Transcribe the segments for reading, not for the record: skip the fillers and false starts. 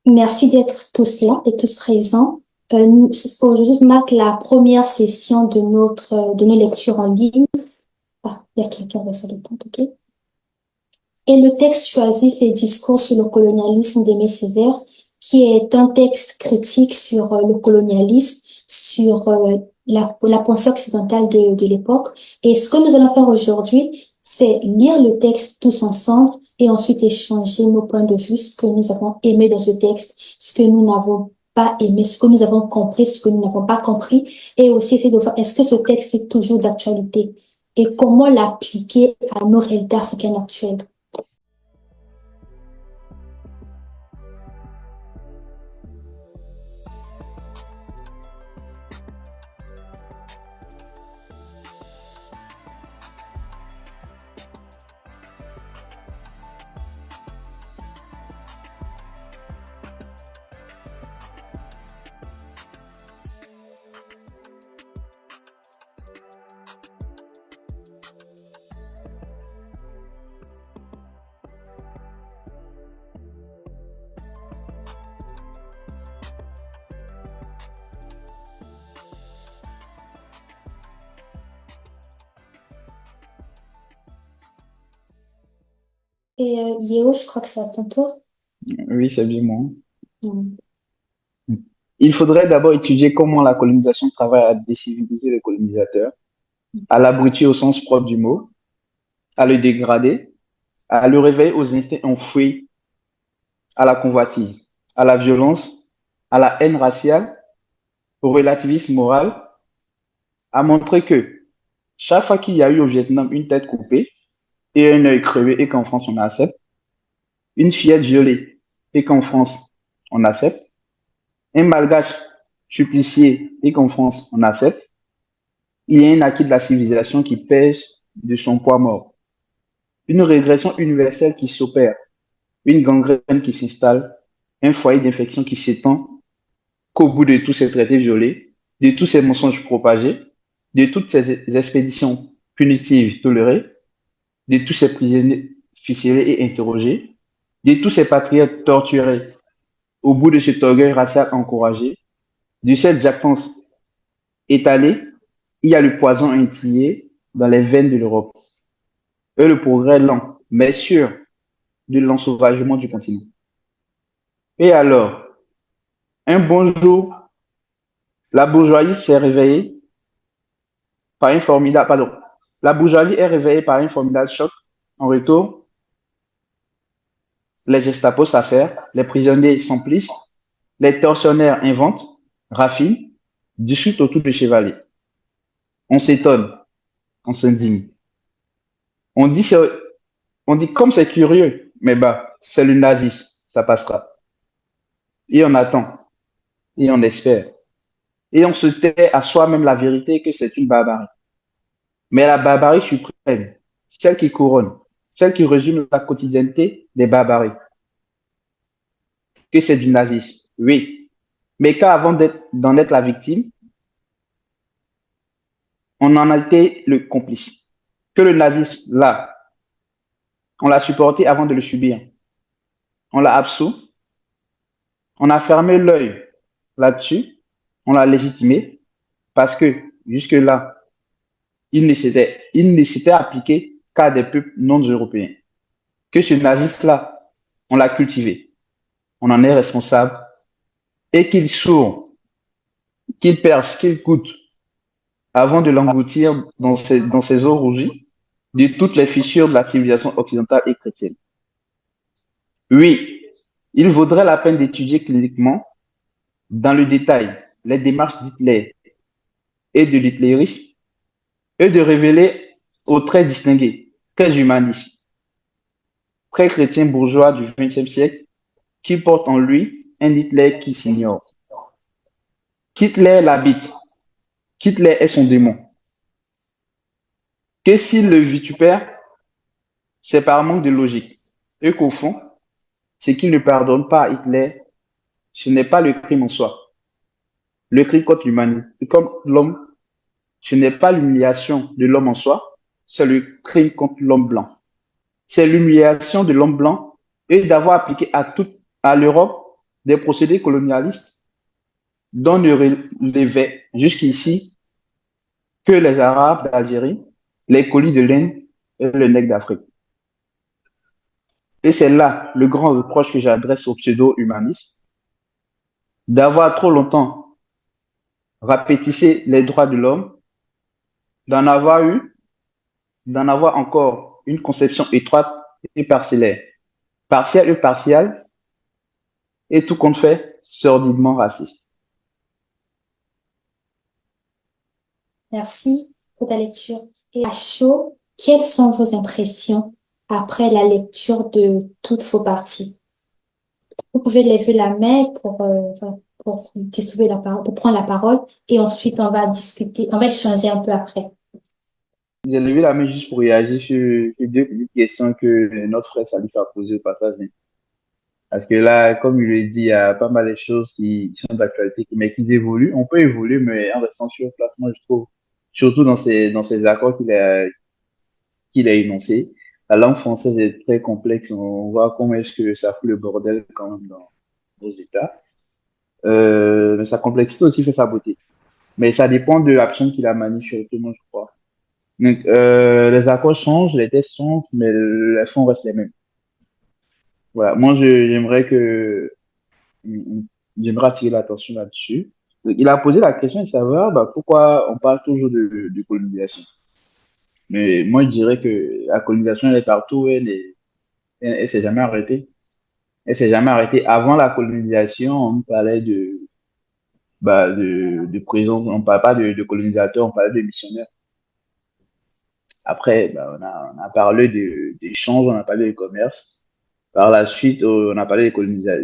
Merci d'être tous là et tous présents. Aujourd'hui marque la première session de nos lectures en ligne. Ah, il y a quelqu'un dans la salle d'attente, ok. Et le texte choisi, c'est Discours sur le colonialisme d'Aimé Césaire, qui est un texte critique sur le colonialisme, sur la pensée occidentale de l'époque. Et ce que nous allons faire aujourd'hui, c'est lire le texte tous ensemble et ensuite échanger nos points de vue, ce que nous avons aimé dans ce texte, ce que nous n'avons pas aimé, ce que nous avons compris, ce que nous n'avons pas compris, et aussi essayer de voir est-ce que ce texte est toujours d'actualité et comment l'appliquer à nos réalités africaines actuelles. Et Yéo, je crois que c'est à ton tour. Oui, c'est bien moi. Mm. Il faudrait d'abord étudier comment la colonisation travaille à déciviliser le colonisateur, à l'abrutir au sens propre du mot, à le dégrader, à le réveiller aux instincts enfouis, à la convoitise, à la violence, à la haine raciale, au relativisme moral, à montrer que chaque fois qu'il y a eu au Vietnam une tête coupée et un œil crevé et qu'en France on accepte, une fillette violée et qu'en France on accepte, un malgache supplicié et qu'en France on accepte, il y a un acquis de la civilisation qui pèse de son poids mort. Une régression universelle qui s'opère, une gangrène qui s'installe, un foyer d'infection qui s'étend, qu'au bout de tous ces traités violés, de tous ces mensonges propagés, de toutes ces expéditions punitives tolérées, de tous ces prisonniers ficelés et interrogés, de tous ces patriotes torturés, au bout de cet orgueil racial encouragé, de cette jactance étalée, il y a le poison intillé dans les veines de l'Europe et le progrès lent, mais sûr, de l'ensauvagement du continent. Et alors, un bon jour, la bourgeoisie s'est réveillée par un formidable, pardon, la bourgeoisie est réveillée par un formidable choc. En retour, les Gestapo s'affairent, les prisonniers s'emplissent, les tortionnaires inventent, raffinent, discutent autour de chevaliers. On s'étonne, on s'indigne. On dit, on dit comme c'est curieux, mais bah, c'est le nazisme, ça passera. Et on attend, et on espère. Et on se tait à soi-même la vérité que c'est une barbarie. Mais la barbarie suprême, celle qui couronne, celle qui résume la quotidienneté des barbaries, que c'est du nazisme, oui. Mais qu'avant d'en être la victime, on en a été le complice. Que le nazisme, là, on l'a supporté avant de le subir. On l'a absous, on a fermé l'œil là-dessus, on l'a légitimé, parce que jusque-là, il ne s'était appliqué qu'à des peuples non européens. Que ce nazisme-là, on l'a cultivé, on en est responsable, et qu'il sourd, qu'il perce, qu'il coûte, avant de l'engloutir dans ses eaux rougies, de toutes les fissures de la civilisation occidentale et chrétienne. Oui, il vaudrait la peine d'étudier cliniquement, dans le détail, les démarches d'Hitler et de l'hitlérisme, et de révéler aux traits distingués, très humanistes, très chrétien bourgeois du XXe siècle, qui porte en lui un Hitler qui s'ignore. Qu'Hitler l'habite, qu'Hitler est son démon. Que s'il le vitupère, c'est par manque de logique. Et qu'au fond, ce qu'il ne pardonne pas à Hitler, ce n'est pas le crime en soi. Le crime contre l'humanité, comme l'homme, ce n'est pas l'humiliation de l'homme en soi, c'est le crime contre l'homme blanc. C'est l'humiliation de l'homme blanc et d'avoir appliqué à l'Europe des procédés colonialistes dont ne relevaient jusqu'ici que les Arabes d'Algérie, les colis de l'Inde et le nègre d'Afrique. Et c'est là le grand reproche que j'adresse aux pseudo-humanistes, d'avoir trop longtemps rapétissé les droits de l'homme, d'en avoir eu, d'en avoir encore une conception étroite et parcellaire, partielle et partielle, et tout compte fait sordidement raciste. Merci pour ta lecture. Et à chaud, quelles sont vos impressions après la lecture de toutes vos parties? Vous pouvez lever la main pour distribuer la parole, pour prendre la parole, et ensuite on va discuter, on va échanger un peu après. J'ai levé la main juste pour réagir sur deux petites questions que notre frère Salif a posées au passage. Parce que là, comme il le dit, il y a pas mal de choses qui sont d'actualité, mais qui évoluent. On peut évoluer, mais en restant sur place, moi, je trouve, surtout dans ces accords qu'il a énoncés. La langue française est très complexe. On voit comment est-ce que ça fout le bordel quand même dans nos États. Mais sa complexité aussi fait sa beauté. Mais ça dépend de l'action qu'il a maniée, surtout, moi, je crois. Donc, les accords changent, les tests changent, mais les fonds restent les mêmes. Voilà. Moi, j'aimerais j'aimerais attirer l'attention là-dessus. Donc, il a posé la question de savoir bah, pourquoi on parle toujours de colonisation. Mais moi, je dirais que la colonisation, elle est partout, elle s'est jamais arrêtée. Elle s'est jamais arrêtée. Avant la colonisation, on parlait de présence, on ne parlait pas de colonisateurs, on parlait de missionnaires. Après, bah, on a parlé d'échanges, on a parlé de commerce. Par la suite, on a parlé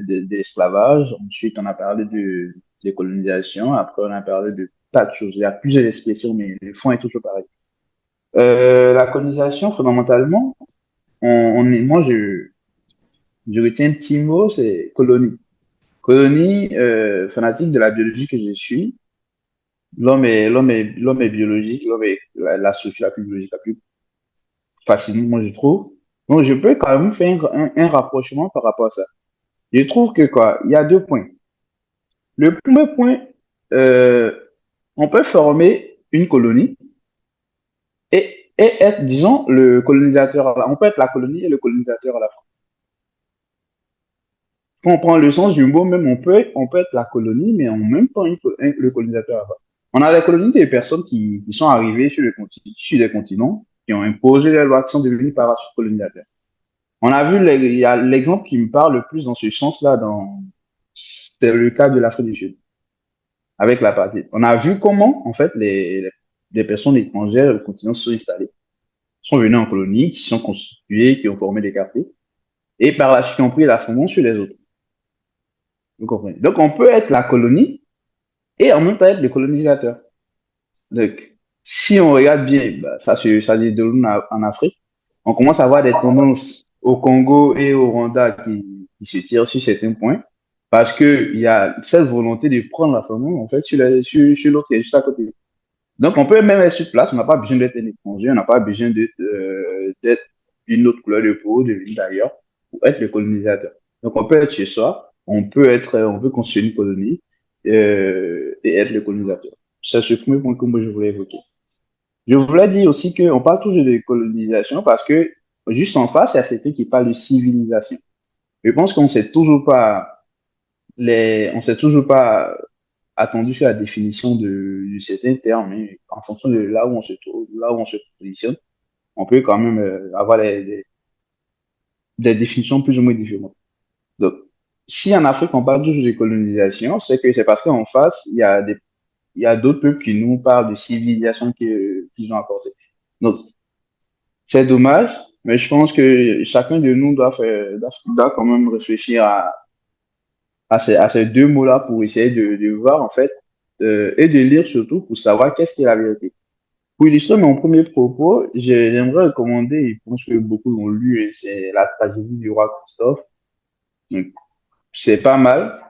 d'esclavage. Ensuite, on a parlé de colonisation. Après, on a parlé de tas de choses. Il y a plusieurs expressions, mais le fond est toujours pareil. La colonisation, fondamentalement, moi, je retiens un petit mot, c'est colonie. Colonie, fanatique de la biologie que je suis. L'homme est biologique, l'homme est la structure la plus biologique, la plus fascinante, moi, je trouve. Donc, je peux quand même faire un rapprochement par rapport à ça. Je trouve que quoi, il y a deux points. Le premier point, euh, on peut former une colonie et être, disons, le colonisateur. On peut être la colonie et le colonisateur à la fois. Quand on prend le sens du mot, même on peut être la colonie, mais en même temps le colonisateur à la fois. On a les colonies des personnes qui sont arrivées sur les continents, qui ont imposé les lois, qui sont devenues par la suite colonisateurs. On a vu, il y a l'exemple qui me parle le plus dans ce sens-là, c'est le cas de l'Afrique du Sud, avec l'apartheid. On a vu comment, en fait, les personnes étrangères du continent se sont installées, sont venues en colonie, qui se sont constituées, qui ont formé des quartiers, et par la suite ont pris l'ascendant sur les autres. Vous comprenez? Donc, on peut être la colonie et en même temps être le colonisateur. Donc, si on regarde bien, bah, ça déroule en Afrique, on commence à avoir des tendances au Congo et au Rwanda qui se tirent sur certains points, parce que il y a cette volonté de prendre l'ascendant, en fait, sur l'autre qui est juste à côté. Donc, on peut même être sur place, on n'a pas besoin d'être un étranger, on n'a pas besoin d'être d'une autre couleur de peau, de venir d'ailleurs, pour être le colonisateur. Donc, on peut être chez soi, on peut construire une colonie et être le colonisateur. C'est ce premier point que moi je voulais évoquer. Je voulais dire aussi qu'on parle toujours de colonisation parce que juste en face, il y a certains qui parlent de civilisation. Je pense qu'on sait toujours pas on s'est toujours pas attendu sur la définition de certains termes, mais en fonction de là où on se trouve, là où on se positionne, on peut quand même avoir des définitions plus ou moins différentes. Donc, si en Afrique on parle toujours de colonisation, c'est parce qu'en face, il y a d'autres peuples qui nous parlent de civilisation qu'ils ont apporté. Donc, c'est dommage, mais je pense que chacun de nous doit quand même réfléchir à ces deux mots-là pour essayer de voir, en fait, et de lire surtout pour savoir qu'est-ce qui est la vérité. Pour illustrer mon premier propos, j'aimerais recommander, et je pense que beaucoup l'ont lu, et c'est La tragédie du roi Christophe. Donc, c'est pas mal.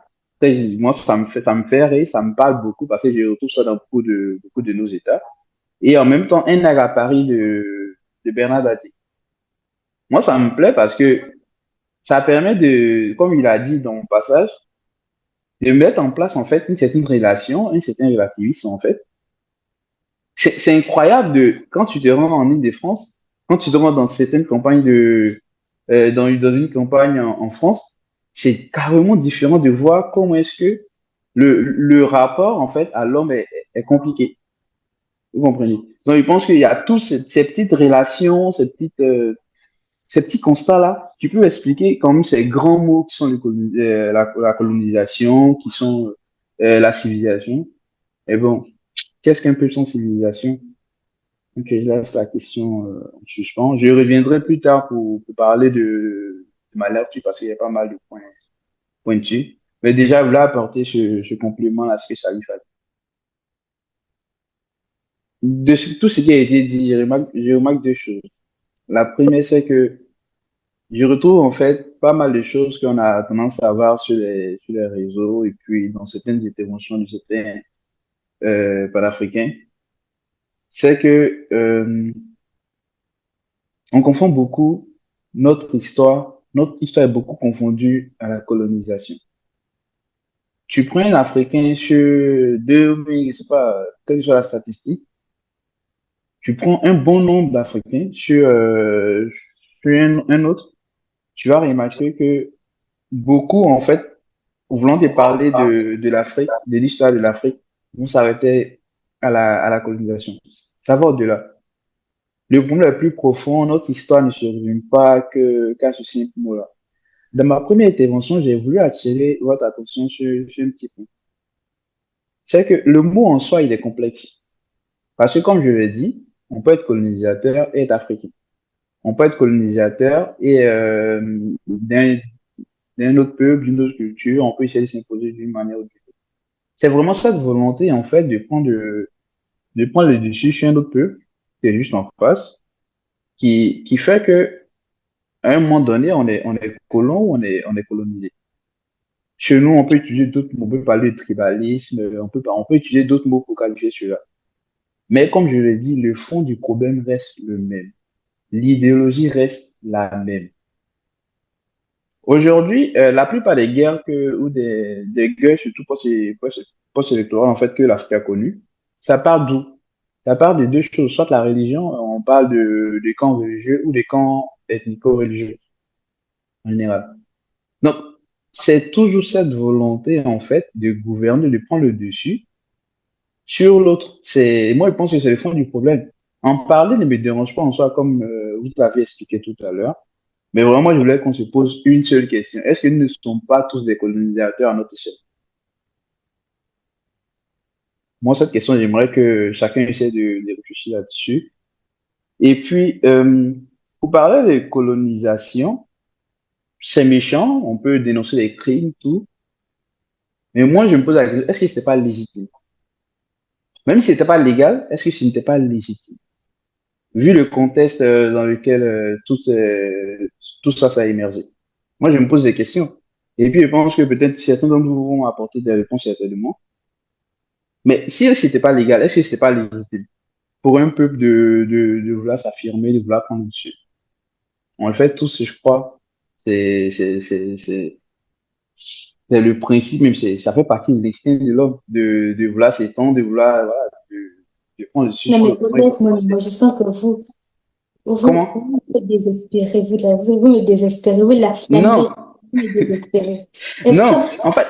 Moi, ça me fait rire, ça me parle beaucoup parce que je retrouve ça dans beaucoup de nos États. Et en même temps, Un nègre à Paris de Bernard Daté. Moi, ça me plaît parce que ça permet de, comme il a dit dans mon passage, de mettre en place, en fait, une certaine relation, un certain relativisme, en fait. C'est incroyable quand tu te rends en Île-de-France, quand tu te rends dans certaines campagnes dans une campagne en France, c'est carrément différent de voir comment est-ce que le rapport, en fait, à l'homme est compliqué. Vous comprenez? Donc, je pense qu'il y a tous ces petites relations, ces petits constats-là. Tu peux expliquer quand même ces grands mots qui sont la colonisation, qui sont la civilisation. Et bon, qu'est-ce qu'un peu sans civilisation? Donc, je laisse la question en suspens. Je reviendrai plus tard pour parler de ma lecture parce qu'il y a pas mal de points dessus. Mais déjà, je voulais apporter ce complément à ce que ça lui fait. Tout ce qui a été dit, je remarque deux choses. La première, c'est que je retrouve en fait pas mal de choses qu'on a tendance à voir sur les réseaux et puis dans certaines interventions de certains panafricains. C'est que on confond beaucoup notre histoire. Notre histoire est beaucoup confondue à la colonisation. Tu prends un Africain sur 2000, je sais pas, quelle que soit la statistique, tu prends un bon nombre d'Africains sur un autre, tu vas remarquer que beaucoup, en fait, voulant te parler de l'Afrique, de l'histoire de l'Afrique, vont s'arrêter à la colonisation. Ça va au-delà. Le problème le plus profond, notre histoire ne se résume pas qu'à ce simple mot-là. Dans ma première intervention, j'ai voulu attirer votre attention sur un petit point. C'est que le mot en soi, il est complexe. Parce que comme je l'ai dit, on peut être colonisateur et être africain. On peut être colonisateur et d'un autre peuple, d'une autre culture, on peut essayer de s'imposer d'une manière ou d'une autre. C'est vraiment cette volonté, en fait, de prendre le dessus sur un autre peuple, qui est juste en face, qui fait que, à un moment donné, on est colon ou on est colonisé. Chez nous, on peut utiliser d'autres mots, on peut parler de tribalisme, on peut utiliser d'autres mots pour qualifier cela. Mais comme je l'ai dit, le fond du problème reste le même. L'idéologie reste la même. Aujourd'hui, la plupart des guerres ou des guerres, surtout post-électorales, en fait, que l'Afrique a connues, ça part d'où? Ça part de deux choses. Soit la religion, on parle de camps religieux ou des camps ethnico-religieux en général. Donc, c'est toujours cette volonté, en fait, de gouverner, de prendre le dessus sur l'autre. Moi, je pense que c'est le fond du problème. En parler ne me dérange pas en soi, comme vous l'avez expliqué tout à l'heure. Mais vraiment, je voulais qu'on se pose une seule question. Est-ce que nous ne sommes pas tous des colonisateurs à notre échelle? Moi, cette question, j'aimerais que chacun essaie de réfléchir là-dessus. Et puis, pour parler de colonisation, c'est méchant, on peut dénoncer les crimes, tout. Mais moi, je me pose la question, est-ce que c'était pas légitime? Même si c'était pas légal, est-ce que ce n'était pas légitime? Vu le contexte dans lequel tout ça, ça a émergé. Moi, je me pose des questions. Et puis, je pense que peut-être certains d'entre vous vont apporter des réponses certainement. Mais si c'était pas légal, est-ce que c'était pas légitime pour un peuple de vouloir s'affirmer, de vouloir prendre dessus? On le fait tous, je crois. C'est, c'est, c'est, c'est, c'est le principe, même ça fait partie de l'instinct de l'homme, de vouloir s'étendre, de vouloir, voilà, de prendre dessus Non, sur mais l'autre. Moi, je pense que honnêtement, moi, je sens que comment? vous me désespérez, vous me désespérez, vous, la Non, nouvelle, vous me désespérez. Est-ce que, non. En fait,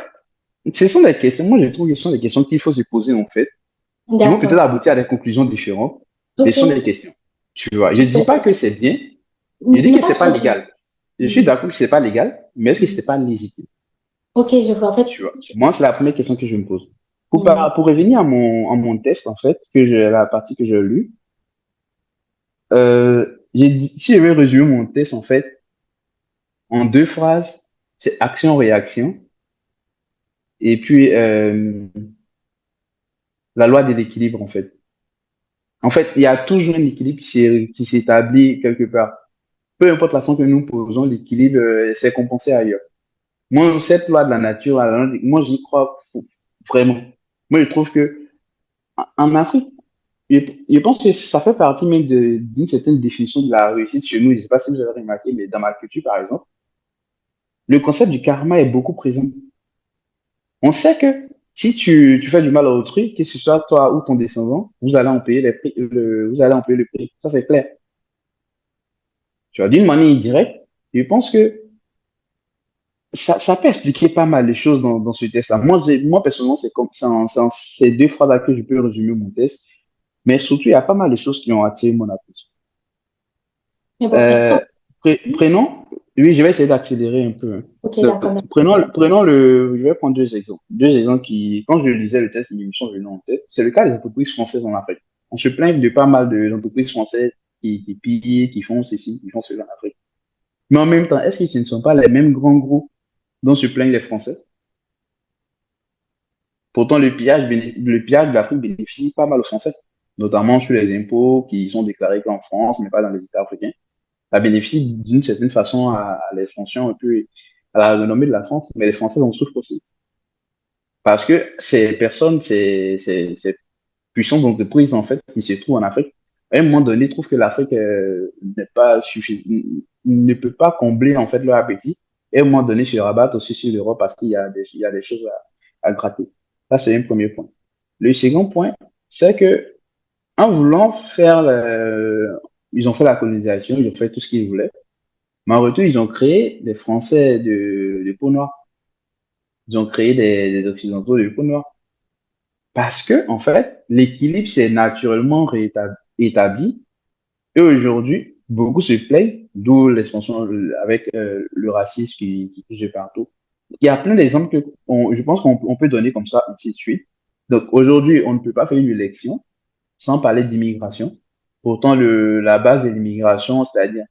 ce sont des questions, moi je trouve que ce sont des questions qu'il faut se poser en fait, qui vont peut-être d'accord, aboutir à des conclusions différentes, mais ok, ce sont des questions. Tu vois, je dis pas ok, que c'est bien, je dis ne que pas c'est pas très bien. légal. Je suis d'accord que c'est pas légal, mais est-ce que c'est pas légitime? Ok, je vois, en fait, Tu vois. Moi, c'est la première question que je me pose. hmm, Pour revenir à mon test, en fait, la partie que j'ai lue, si je vais résumer mon test, en fait, en deux phrases, c'est action-réaction, et puis la loi de l'équilibre, en fait. En fait, il y a toujours un équilibre qui s'établit quelque part. Peu importe la façon que nous posons, l'équilibre s'est compensé ailleurs. Moi, cette loi de la nature, moi, j'y crois vraiment. Moi, je trouve que en Afrique, je pense que ça fait partie même d'une certaine définition de la réussite chez nous. Je ne sais pas si vous avez remarqué, mais dans ma culture, par exemple, le concept du karma est beaucoup présent. On sait que si tu fais du mal à autrui, que ce soit toi ou ton descendant, vous allez en payer les prix, vous allez en payer le prix. Ça, c'est clair. Tu vois, d'une manière indirecte, je pense que ça peut expliquer pas mal de choses dans ce test-là. Moi, personnellement, c'est comme ça, c'est en ces deux phrases-là que je peux résumer mon test. Mais surtout, il y a pas mal de choses qui ont attiré mon attention. Mais bon, est-ce Euh, qu'on... Oui, prenons, oui, je vais essayer d'accélérer un peu, hein. ok, Donc, d'accord. je vais prendre deux exemples. Deux exemples qui, quand je lisais le test, ils me sont venus en tête. C'est le cas des entreprises françaises en Afrique. On se plaint de pas mal d'entreprises françaises qui pillent, qui font ceci, qui font cela en Afrique. Mais en même temps, est-ce que ce ne sont pas les mêmes grands groupes dont se plaignent les Français? Pourtant, le pillage de l'Afrique bénéficie pas mal aux Français, notamment sur les impôts qui sont déclarés qu'en France, mais pas dans les États africains. Ça bénéficie d'une certaine façon à l'expansion un peu, à la renommée de la France, mais les Français en souffrent aussi. Parce que ces personnes, ces puissantes entreprises, en fait, qui se trouvent en Afrique, à un moment donné, trouvent que l'Afrique n'est pas ne peut pas combler, en fait, leur appétit. Et à un moment donné, se rabattent aussi sur l'Europe parce il y a des choses à gratter. Ça, c'est un premier point. Le second point, c'est que en voulant faire, ils ont fait la colonisation, ils ont fait tout ce qu'ils voulaient. Mais en retour, ils ont créé des Français de peau noire. Ils ont créé des Occidentaux de peau noire. Parce que, en fait, l'équilibre s'est naturellement établi. Et aujourd'hui, beaucoup se plaignent, d'où l'expansion avec le racisme qui touche de partout. Il y a plein d'exemples que je pense qu'on peut donner comme ça, ainsi de suite. Donc aujourd'hui, on ne peut pas faire une élection sans parler d'immigration. Pourtant, la base de l'immigration, c'est-à-dire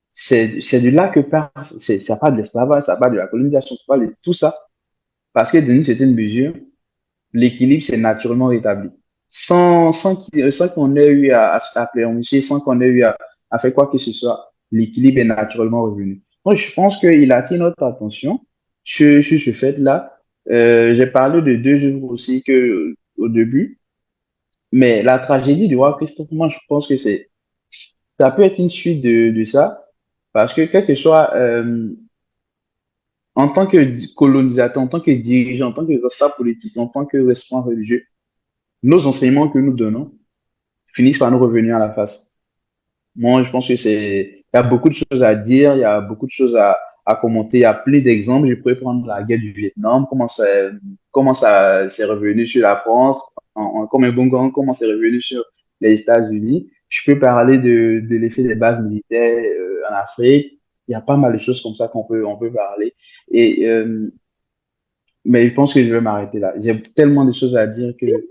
c'est de là que part, ça part de l'esclavage, ça part de la colonisation, ça part de tout ça. Parce que dans une certaine mesure, l'équilibre s'est naturellement rétabli. Sans qu'on ait eu à pleurnicher, sans qu'on ait eu à faire quoi que ce soit, l'équilibre est naturellement revenu. Moi, je pense qu'il attire notre attention sur ce fait-là. J'ai parlé de deux jours aussi au début, mais la tragédie du roi Christophe, moi, je pense que ça peut être une suite de ça, parce que quel que soit, en tant que colonisateur, en tant que dirigeant, en tant que responsable politique, en tant que responsable religieux, nos enseignements que nous donnons finissent par nous revenir à la face. Moi, je pense que il y a beaucoup de choses à dire, il y a beaucoup de choses à commenter, il y a plein d'exemples. Je pourrais prendre la guerre du Vietnam, comment ça s'est revenu sur la France, comme un bon grand, comment c'est revenu sur les États-Unis. Je peux parler de l'effet des bases militaires en Afrique. Il y a pas mal de choses comme ça on peut parler. Et, mais je pense que je vais m'arrêter là. J'ai tellement de choses à dire que je vais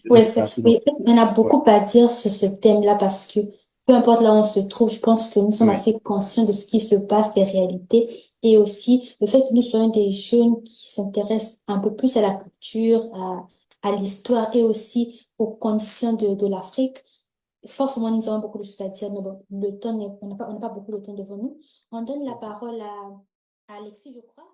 Oui, passer dans oui, on a ouais. beaucoup à dire sur ce thème-là parce que peu importe là où on se trouve, je pense que nous sommes Ouais. assez conscients de ce qui se passe, des réalités, et aussi le fait que nous soyons des jeunes qui s'intéressent un peu plus à la culture, à l'histoire et aussi aux conditions de l'Afrique. Forcément, nous avons beaucoup de choses à dire, mais bon, le temps on n'a pas beaucoup de temps devant nous. On donne la parole à Alexis, je crois.